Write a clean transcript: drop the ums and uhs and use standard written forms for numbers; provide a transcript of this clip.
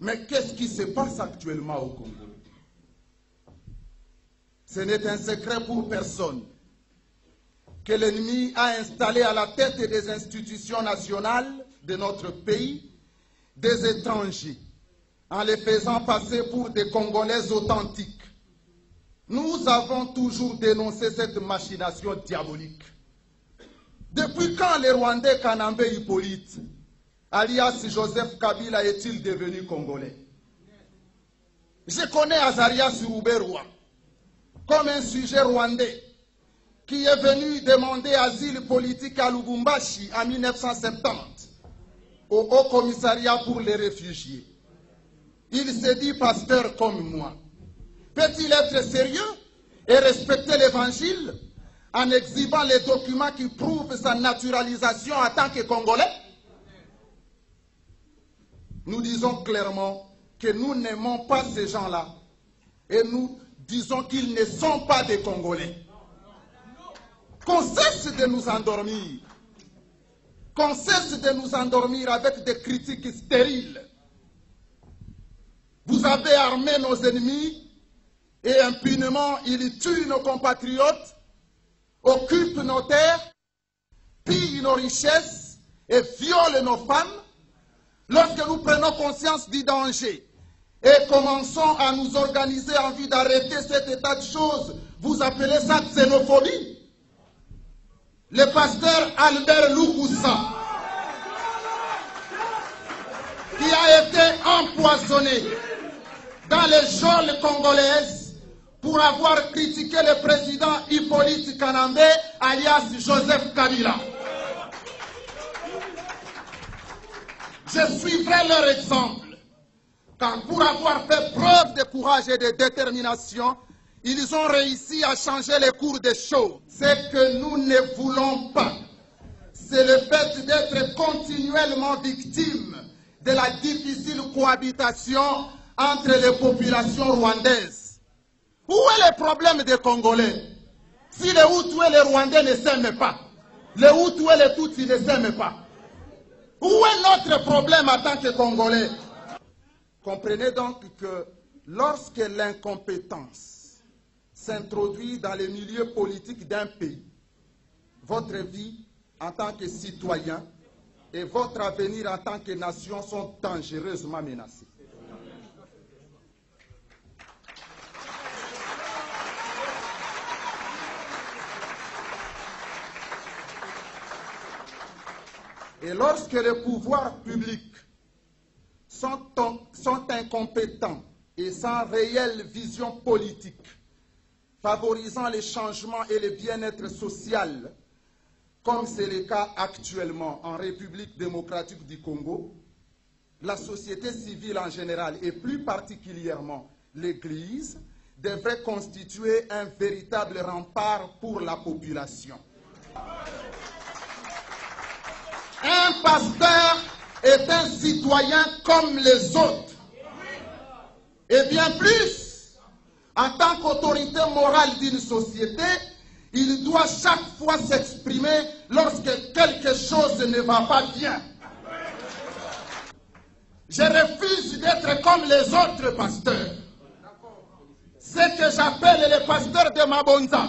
Mais qu'est-ce qui se passe actuellement au Congo? Ce n'est un secret pour personne que l'ennemi a installé à la tête des institutions nationales de notre pays des étrangers, en les faisant passer pour des Congolais authentiques. Nous avons toujours dénoncé cette machination diabolique. Depuis quand les Rwandais Kanambe Hippolyte, alias Joseph Kabila, est-il devenu Congolais? Je connais Azarias Ruberwa comme un sujet rwandais qui est venu demander asile politique à Lubumbashi en 1970 au Haut Commissariat pour les réfugiés. Il s'est dit pasteur comme moi. Peut-il être sérieux et respecter l'évangile en exhibant les documents qui prouvent sa naturalisation en tant que Congolais? Nous disons clairement que nous n'aimons pas ces gens-là et nous disons qu'ils ne sont pas des Congolais. Qu'on cesse de nous endormir. Qu'on cesse de nous endormir avec des critiques stériles. Vous avez armé nos ennemis et impunément ils tuent nos compatriotes, occupent nos terres, pillent nos richesses et violent nos femmes. Lorsque nous prenons conscience du danger et commençons à nous organiser en vue d'arrêter cet état de choses, vous appelez ça xénophobie? Le pasteur Albert Lukusa, qui a été empoisonné dans les geôles congolaises pour avoir critiqué le président Hippolyte Kanambe, alias Joseph Kabila. Je suivrai leur exemple, car pour avoir fait preuve de courage et de détermination, ils ont réussi à changer les cours des choses. Ce que nous ne voulons pas, c'est le fait d'être continuellement victimes de la difficile cohabitation entre les populations rwandaises. Où est le problème des Congolais? Si les Hutus et les Rwandais ne s'aiment pas, les Hutus et les Tutsis ne s'aiment pas, où est notre problème en tant que Congolais? Comprenez donc que lorsque l'incompétence s'introduit dans les milieux politiques d'un pays, votre vie en tant que citoyen et votre avenir en tant que nation sont dangereusement menacés. Et lorsque les pouvoirs publics sont incompétents et sans réelle vision politique, favorisant les changements et le bien-être social, comme c'est le cas actuellement en République démocratique du Congo, la société civile en général et plus particulièrement l'Église devrait constituer un véritable rempart pour la population. Un pasteur est un citoyen comme les autres. Et bien plus, en tant qu'autorité morale d'une société, il doit chaque fois s'exprimer lorsque quelque chose ne va pas bien. Je refuse d'être comme les autres pasteurs. Ce que j'appelle les pasteurs de Mabonza.